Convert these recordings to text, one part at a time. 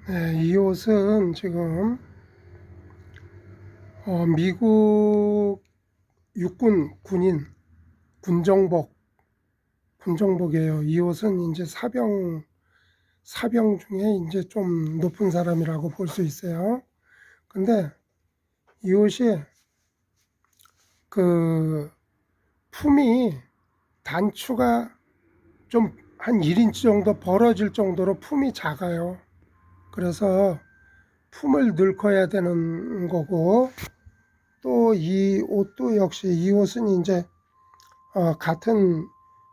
네, 이 옷은 지금 미국 육군 군인 군정복이에요. 이 옷은 이제 사병 중에 이제 좀 높은 사람이라고 볼 수 있어요. 근데 이 옷이 그 품이 단추가 좀 한 1인치 정도 벌어질 정도로 품이 작아요. 그래서 품을 늙어야 되는 거고, 또 이 옷도 역시 이 옷은 이제 같은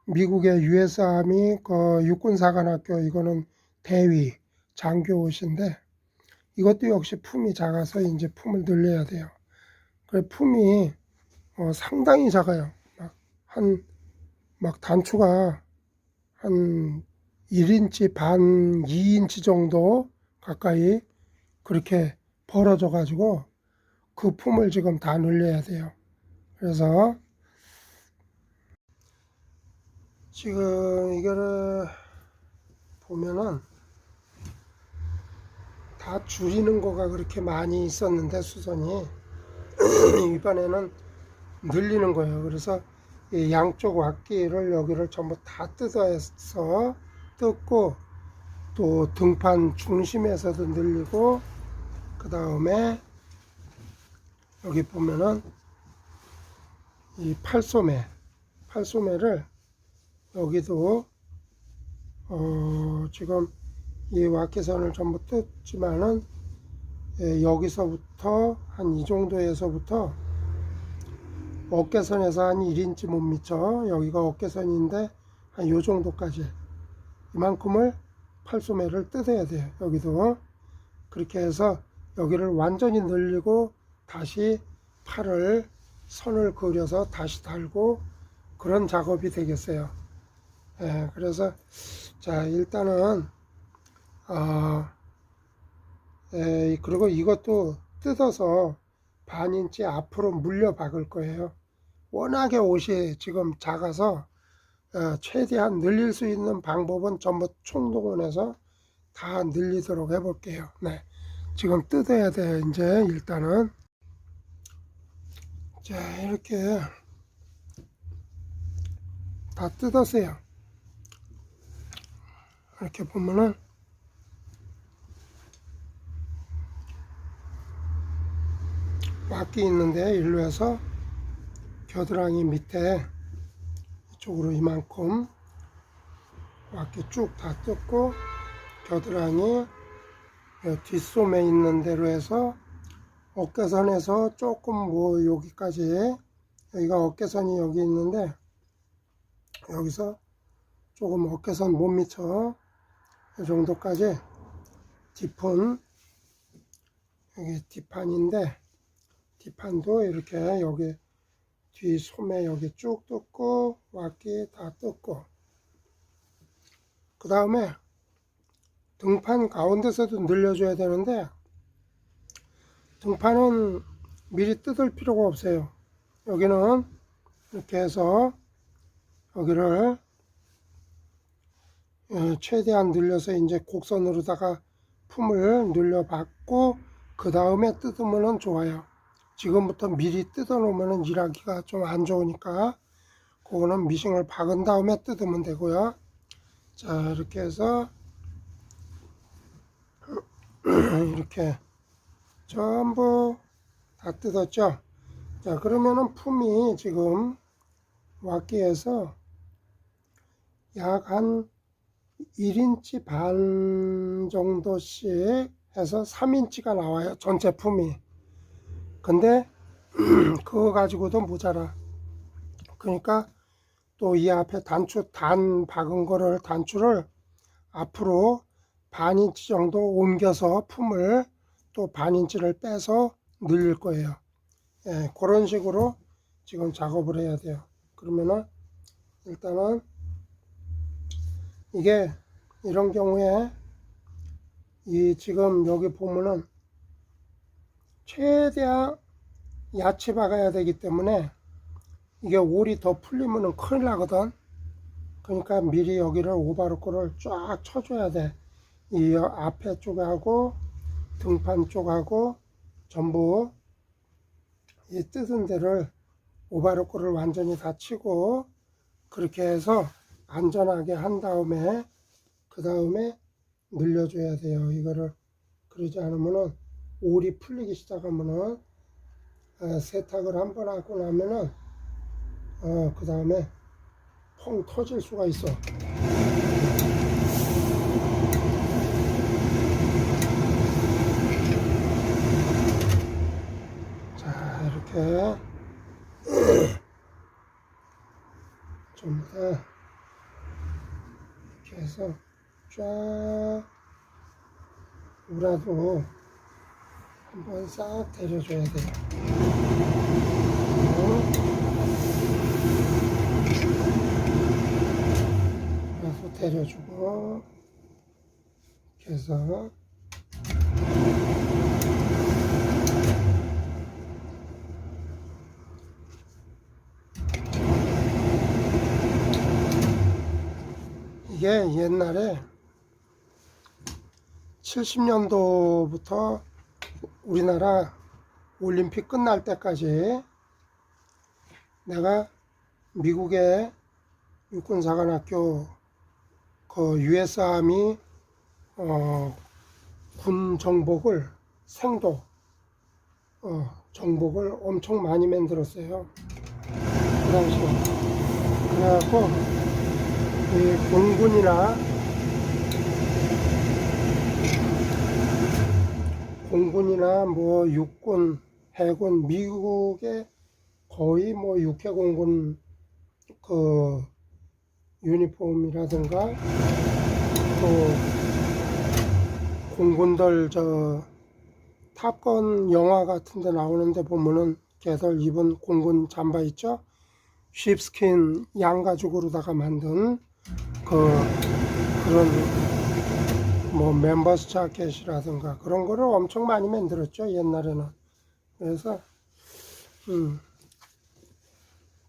미국의 US 아미 그 육군사관학교, 이거는 대위 장교 옷인데, 이것도 역시 품이 작아서 이제 품을 늘려야 돼요. 그 품이 상당히 작아요. 막 단추가 한 1인치 반, 2인치 정도 가까이 그렇게 벌어져 가지고 그 품을 지금 다 늘려야 돼요. 그래서 지금 이거를 보면은 다 줄이는 거가 그렇게 많이 있었는데 수선이 이번에는 늘리는 거예요. 그래서 이 양쪽 왁기를 여기를 전부 다 뜯어서 뜯고, 또 등판 중심에서도 늘리고, 그 다음에 여기 보면은 이 팔소매를 여기도 지금 이 왁기선을 전부 뜯지만은 여기서부터 한 이 정도에서부터 어깨선에서 한 1인치 못 미쳐, 여기가 어깨선인데 한 요 정도까지 이만큼을 팔소매를 뜯어야 돼요. 여기도 그렇게 해서 여기를 완전히 늘리고 다시 선을 그려서 다시 달고 그런 작업이 되겠어요. 그래서 자, 일단은 그리고 이것도 뜯어서 반인치 앞으로 물려 박을 거예요. 워낙에 옷이 지금 작아서 최대한 늘릴 수 있는 방법은 전부 총동원해서 다 늘리도록 해볼게요. 네, 지금 뜯어야 돼요. 이제 일단은 자, 이렇게 다 뜯었어요. 이렇게 보면은 왁기 있는데 일로 해서 겨드랑이 밑에 이쪽으로 이만큼 왁기 쭉 다 뜯고, 겨드랑이 뒷소매 있는 대로 해서 어깨선에서 조금 뭐 여기까지, 여기가 어깨선이 여기 있는데 여기서 조금 어깨선 못 미쳐 이 정도까지 뒷판, 여기 뒷판인데 뒷판도 이렇게 여기 뒷소매 여기 쭉 뜯고 왁기 다 뜯고, 그 다음에 등판 가운데서도 늘려줘야 되는데 등판은 미리 뜯을 필요가 없어요. 여기는 이렇게 해서 여기를 최대한 늘려서 이제 곡선으로다가 품을 늘려받고 그 다음에 뜯으면 좋아요. 지금부터 미리 뜯어 놓으면 일하기가 좀 안 좋으니까 그거는 미싱을 박은 다음에 뜯으면 되고요. 자, 이렇게 해서 이렇게 전부 다 뜯었죠. 자, 그러면은 품이 지금 왁기에서 약 한 1인치 반 정도씩 해서 3인치가 나와요. 전체 품이. 근데 그거 가지고도 모자라. 그러니까 또 이 앞에 단 박은 거를 단추를 앞으로 반인치 정도 옮겨서 품을 또 반인치를 빼서 늘릴 거예요. 그런 식으로 지금 작업을 해야 돼요. 그러면은 일단은 이게 이런 경우에 이 지금 여기 보면은 최대한 야채 박아야 되기 때문에 이게 올이 더 풀리면은 큰일 나거든. 그러니까 미리 여기를 오바로코를 쫙 쳐줘야 돼. 이 앞에 쪽하고 등판 쪽하고 전부 이 뜯은 데를 오바로크를 완전히 다 치고 그렇게 해서 안전하게 한 다음에 그 다음에 늘려줘야 돼요. 이거를 그러지 않으면은 올이 풀리기 시작하면은 세탁을 한번 하고 나면은 그 다음에 펑 터질 수가 있어. 자, 이렇게 전부 다 이렇게 해서 쫙 우라도 한번 싹 데려줘야 돼요. 우라도 데려주고 이렇게 해서 이게 옛날에 70년도부터 우리나라 올림픽 끝날 때까지 내가 미국의 육군사관학교 그 US 아미 군 정복을 생도 정복을 엄청 많이 만들었어요. 그 당시에. 그래갖고 이 공군이나 뭐 육군, 해군, 미국의 거의 뭐 육해공군 그 유니폼이라든가 또 공군들 저 탑건 영화 같은 데 나오는데 보면은 걔들 입은 공군 잠바 있죠? 쉽스킨 양가죽으로다가 만든 그런 뭐 멤버스 자켓이라든가 그런 거를 엄청 많이 만들었죠 옛날에는. 그래서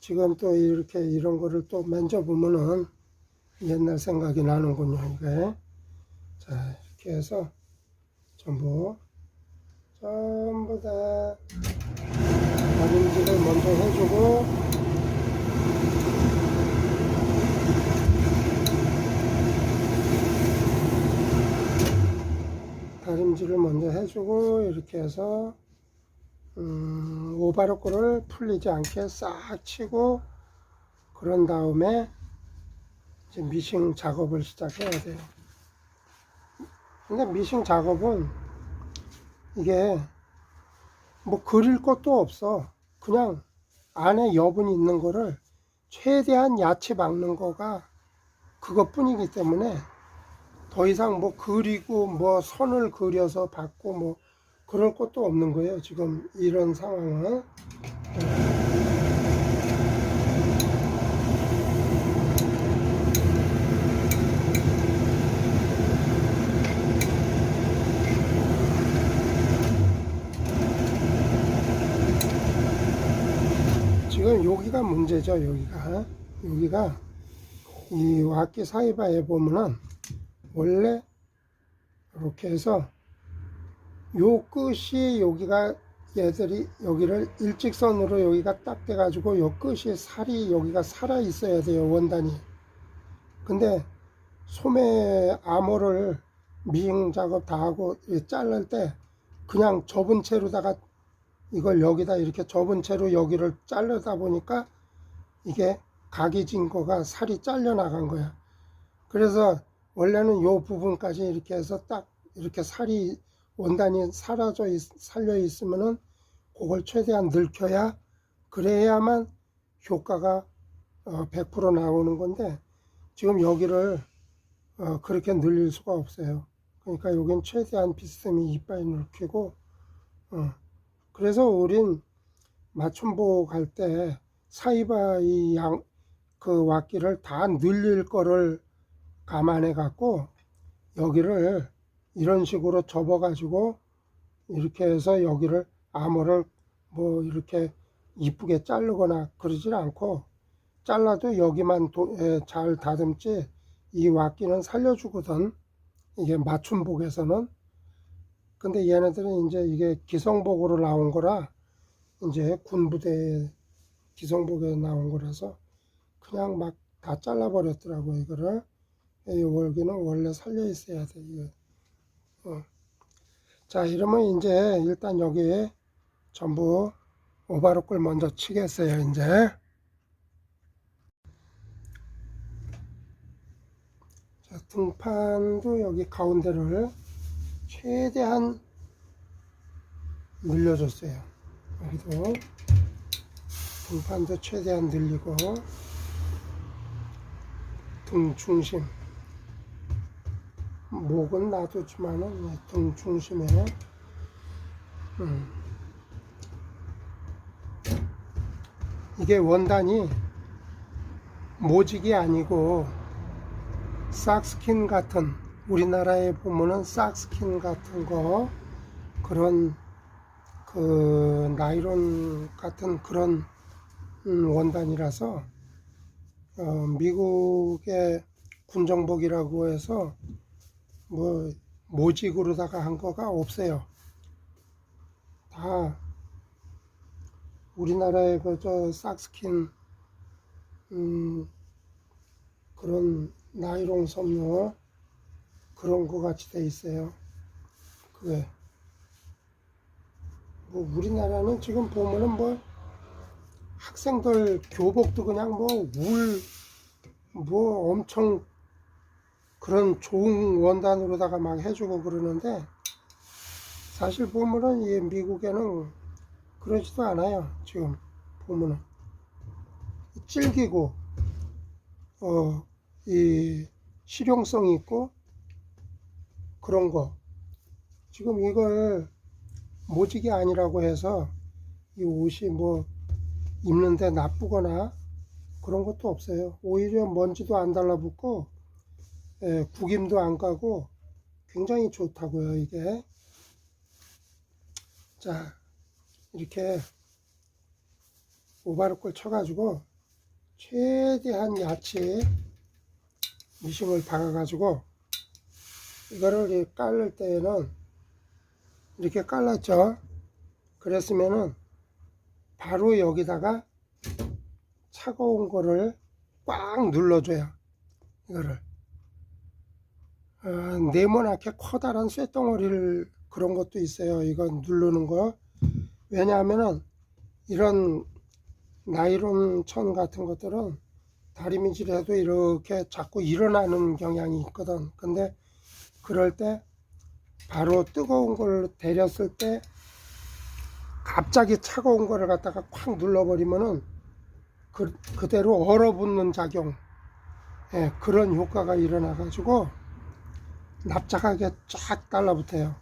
지금 또 이렇게 이런 거를 또 만져보면은 옛날 생각이 나는군요 이게. 자, 이렇게 해서 전부 다 다림질을 먼저 해주고 다림질을 먼저 해주고 이렇게 해서 오바로크를 풀리지 않게 싹 치고 그런 다음에 이제 미싱 작업을 시작해야 돼요. 근데 미싱 작업은 이게 뭐 그릴 것도 없어. 그냥 안에 여분이 있는 거를 최대한 얕이 막는 거가 그것뿐이기 때문에 더 이상 뭐 그리고 뭐 선을 그려서 받고 뭐 그럴 것도 없는 거예요. 지금 이런 상황은. 지금 여기가 문제죠. 여기가 이 와키 사이바에 보면은 원래 이렇게 해서 요 끝이 여기가 얘들이 여기를 일직선으로 여기가 딱 돼 가지고 요 끝이 살이 여기가 살아 있어야 돼요 원단이. 근데 소매 암호를 미싱 작업 다 하고 자를 때 그냥 접은 채로다가 이걸 여기다 이렇게 접은 채로 여기를 자르다 보니까 이게 각이 진 거가 살이 잘려 나간 거야. 그래서 원래는 요 부분까지 이렇게 해서 딱 이렇게 살이 원단이 살려 있으면은 그걸 최대한 늙혀야 그래야만 효과가 100% 나오는 건데 지금 여기를 그렇게 늘릴 수가 없어요. 그러니까 여긴 최대한 비스듬히 이빨 늙히고 그래서 우린 맞춤복 할 때 사이바이 그 왁기를 다 늘릴 거를 감안해 갖고 여기를 이런 식으로 접어 가지고 이렇게 해서 여기를 암호를 뭐 이렇게 이쁘게 자르거나 그러질 않고 잘라도 여기만 잘 다듬지 이 왁기는 살려주거든. 이게 맞춤복에서는. 근데 얘네들은 이제 이게 기성복으로 나온 거라, 이제 군부대 기성복에 나온 거라서 그냥 막 다 잘라버렸더라고, 이거를. 이 월기는 원래 살려 있어야 돼, 이거. 어. 자, 이러면 이제 일단 여기에 전부 오바로크를 먼저 치겠어요, 이제. 자, 등판도 여기 가운데를 최대한 늘려줬어요. 여기도 등판도 최대한 늘리고, 등 중심, 목은 놔두지만은 등 중심에 이게 원단이 모직이 아니고 싹스킨 같은, 우리나라에 보면은 싹스킨 같은 거, 그런 그 나이론 같은 그런 원단이라서 미국의 군정복이라고 해서 뭐 모직으로다가 한 거가 없어요. 다 우리나라의 그저 싹스킨 그런 나이론 섬유 그런 거 같이 돼 있어요. 그게 뭐 우리나라는 지금 보면은 뭐 학생들 교복도 그냥 뭐 엄청 그런 좋은 원단으로다가 막 해주고 그러는데, 사실 보면은 이 미국에는 그러지도 않아요. 지금 보면은 질기고 이 실용성이 있고 그런 거. 지금 이걸 모직이 아니라고 해서 이 옷이 뭐 입는데 나쁘거나 그런 것도 없어요. 오히려 먼지도 안 달라붙고 구김도 안 가고 굉장히 좋다고요, 이게. 자, 이렇게 오바로크를 쳐가지고 최대한 얕이 미싱을 박아가지고 이거를 깔을 때에는 이렇게 깔랐죠. 그랬으면은 바로 여기다가 차가운 거를 꽉 눌러줘요. 이거를 네모나게 커다란 쇳덩어리를 그런 것도 있어요. 이거 누르는 거. 왜냐하면은 이런 나이론 천 같은 것들은 다리미질해도 이렇게 자꾸 일어나는 경향이 있거든. 근데 그럴 때 바로 뜨거운 걸 데렸을 때 갑자기 차가운 거를 갖다가 콱 눌러버리면은 그대로 얼어붙는 작용, 그런 효과가 일어나 가지고 납작하게 쫙 달라붙어요.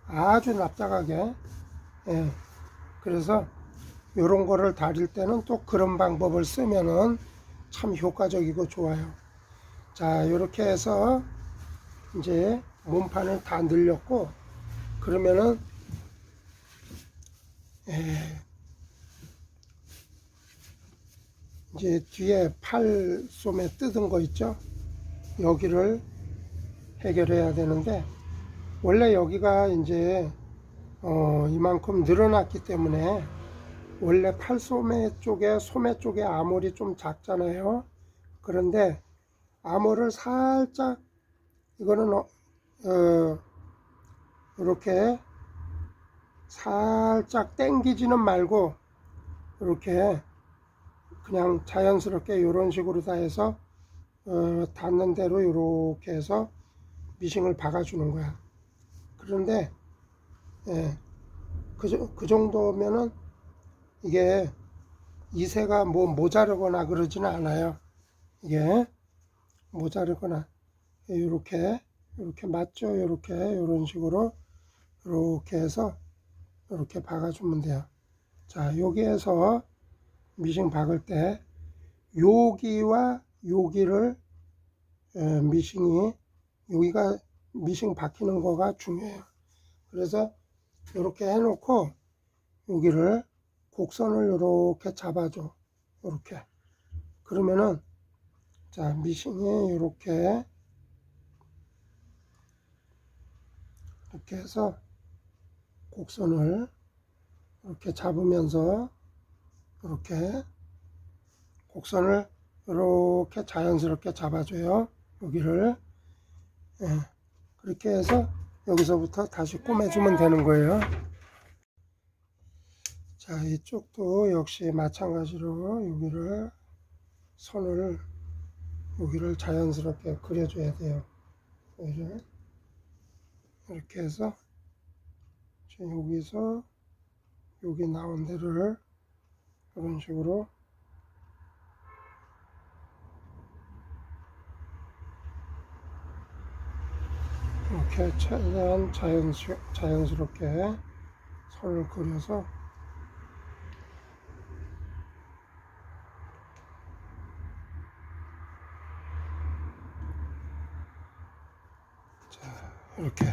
아주 납작하게. 그래서 요런 거를 다릴 때는 또 그런 방법을 쓰면은 참 효과적이고 좋아요. 자, 요렇게 해서 이제 몸판을 다 늘렸고, 그러면은 이제 뒤에 팔솜에 뜯은 거 있죠? 여기를 해결해야 되는데, 원래 여기가 이제 이만큼 늘어났기 때문에 원래 팔소매 쪽에 소매 쪽에 암홀이 좀 작잖아요. 그런데 암홀을 살짝 이거는 이렇게 살짝 당기지는 말고 이렇게 그냥 자연스럽게 이런 식으로 다 해서 닿는 대로 이렇게 해서 미싱을 박아주는 거야. 그런데 그 정도면은 이게 이새가 뭐 모자르거나 그러지는 않아요. 이게 모자르거나 이렇게 맞죠? 이렇게 이런 식으로 이렇게 해서 이렇게 박아주면 돼요. 자, 여기에서 미싱 박을 때 여기와 여기를 미싱이 여기가 미싱 박히는 거가 중요해요. 그래서 이렇게 해놓고 여기를 곡선을 이렇게 잡아줘. 이렇게. 그러면은 자, 미싱이 이렇게 이렇게 해서 곡선을 이렇게 잡으면서 이렇게 곡선을 이렇게 자연스럽게 잡아줘요. 여기를. 예, 그렇게 해서 여기서부터 다시 꼬매주면 되는 거예요. 자, 이쪽도 역시 마찬가지로 여기를 선을 여기를 자연스럽게 그려줘야 돼요. 여기를 이렇게 해서 여기서 여기 나온 데를 이런 식으로 이렇게 최대한 자연스럽게 선을 그려서 자, 이렇게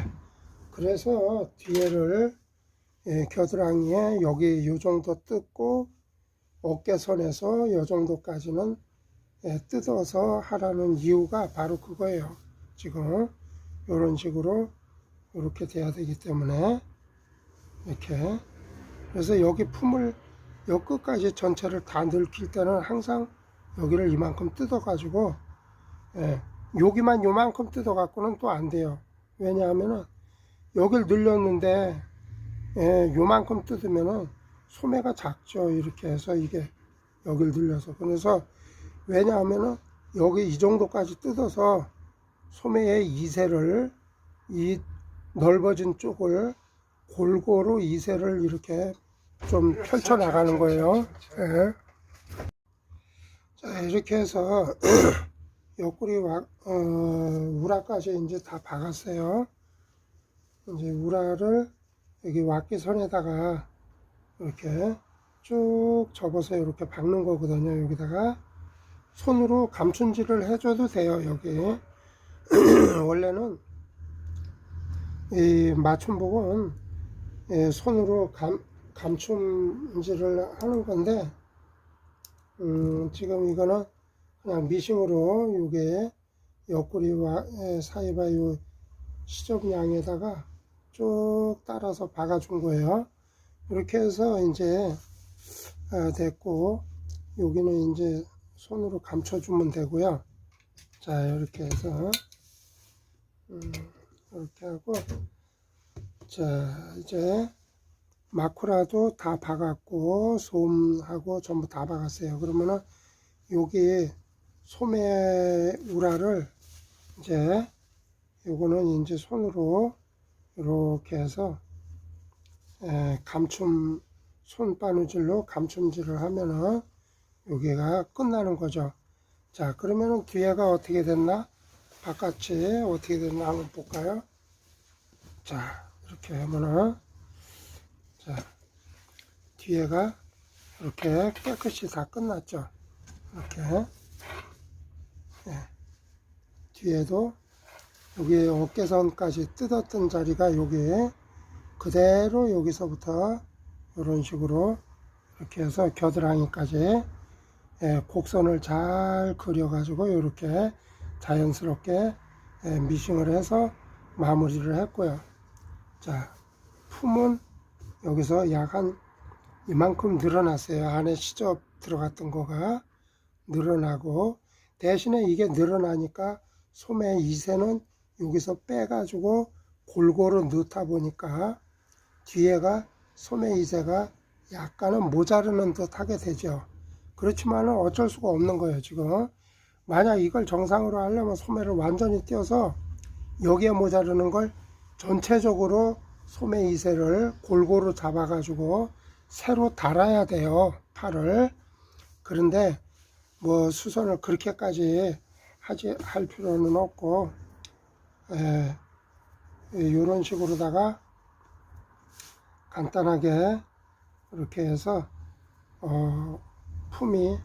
그래서 뒤에를 겨드랑이에 여기 요 정도 뜯고 어깨선에서 요 정도까지는 뜯어서 하라는 이유가 바로 그거예요. 지금 이런 식으로 이렇게 돼야 되기 때문에 이렇게 그래서 여기 품을 여 끝까지 전체를 다 늘킬 때는 항상 여기를 이만큼 뜯어 가지고 여기만 요만큼 뜯어 갖고는 또 안 돼요. 왜냐하면은 여기를 늘렸는데 요만큼 뜯으면은 소매가 작죠. 이렇게 해서 이게 여기를 늘려서 그래서 왜냐하면은 여기 이 정도까지 뜯어서 소매의 이세를 이 넓어진 쪽을 골고루 이세를 이렇게 좀 펼쳐 나가는 거예요. 예. 자, 이렇게 해서 옆구리 우라까지 이제 다 박았어요. 이제 우라를 여기 왁기선에다가 이렇게 쭉 접어서 이렇게 박는 거거든요. 여기다가 손으로 감춘질을 해줘도 돼요. 여기 원래는 이 맞춤복은 손으로 감춤질을 하는 건데 지금 이거는 그냥 미싱으로 요게 옆구리와 사이바 요 시접량에다가 쭉 따라서 박아준 거예요. 이렇게 해서 이제 됐고 여기는 이제 손으로 감춰주면 되고요. 자, 이렇게 해서 이렇게 하고 자, 이제 마쿠라도 다 박았고 솜하고 전부 다 박았어요. 그러면은 여기 소매 우라를 이제 요거는 이제 손으로 이렇게 해서 감춤 손바느질로 감춤질을 하면은 여기가 끝나는 거죠. 자, 그러면은 뒤에가 어떻게 됐나? 바깥이 어떻게 됐나 한번 볼까요? 자, 이렇게 하면은 자, 뒤에가 이렇게 깨끗이 다 끝났죠. 이렇게 뒤에도 여기 어깨선까지 뜯었던 자리가 여기 그대로 여기서부터 이런 식으로 이렇게 해서 겨드랑이까지 곡선을 잘 그려 가지고 이렇게 자연스럽게 미싱을 해서 마무리를 했고요. 자, 품은 여기서 약 한 이만큼 늘어났어요. 안에 시접 들어갔던 거가 늘어나고 대신에 이게 늘어나니까 소매 이세는 여기서 빼가지고 골고루 넣다 보니까 뒤에가 소매 이세가 약간은 모자르는 듯 하게 되죠. 그렇지만 어쩔 수가 없는 거예요. 지금 만약 이걸 정상으로 하려면 소매를 완전히 띄어서 여기에 모자르는 걸 전체적으로 소매 이세를 골고루 잡아 가지고 새로 달아야 돼요. 팔을. 그런데 뭐 수선을 그렇게까지 할 필요는 없고 이런 식으로다가 간단하게 이렇게 해서 품이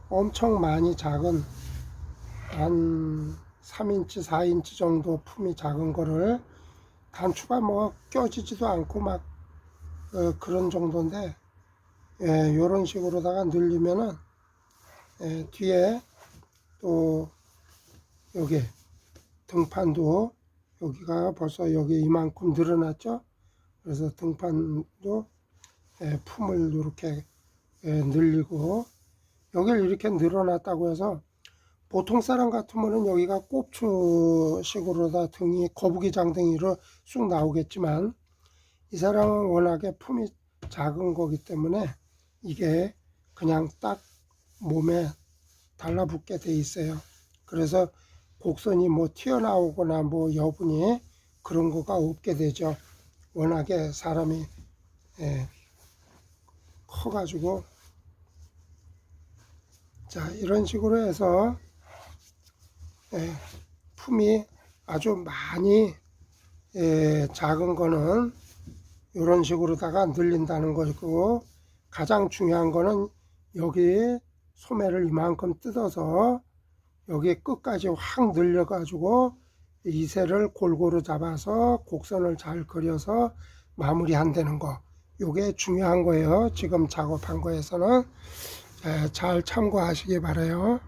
엄청 많이 작은 한 3인치 4인치 정도 품이 작은 거를 단추가 뭐 껴지지도 않고 막 그런 정도인데 이런 식으로다가 늘리면은 뒤에 또 여기 등판도 여기가 벌써 여기 이만큼 늘어났죠. 그래서 등판도 품을 이렇게 늘리고, 여기를 이렇게 늘어났다고 해서 보통 사람 같으면은 여기가 꼽추식으로 다 등이 거북이 장등이로 쑥 나오겠지만, 이 사람은 워낙에 품이 작은 거기 때문에 이게 그냥 딱 몸에 달라붙게 돼 있어요. 그래서 곡선이 뭐 튀어나오거나 뭐 여분이 그런 거가 없게 되죠. 워낙에 사람이 커가지고. 자, 이런 식으로 해서 품이 아주 많이 작은 거는 이런 식으로다가 늘린다는 거고, 가장 중요한 거는 여기 소매를 이만큼 뜯어서 여기 끝까지 확 늘려 가지고 이새를 골고루 잡아서 곡선을 잘 그려서 마무리 한다는 거, 요게 중요한 거예요. 지금 작업한 거에서는 잘 참고하시기 바라요.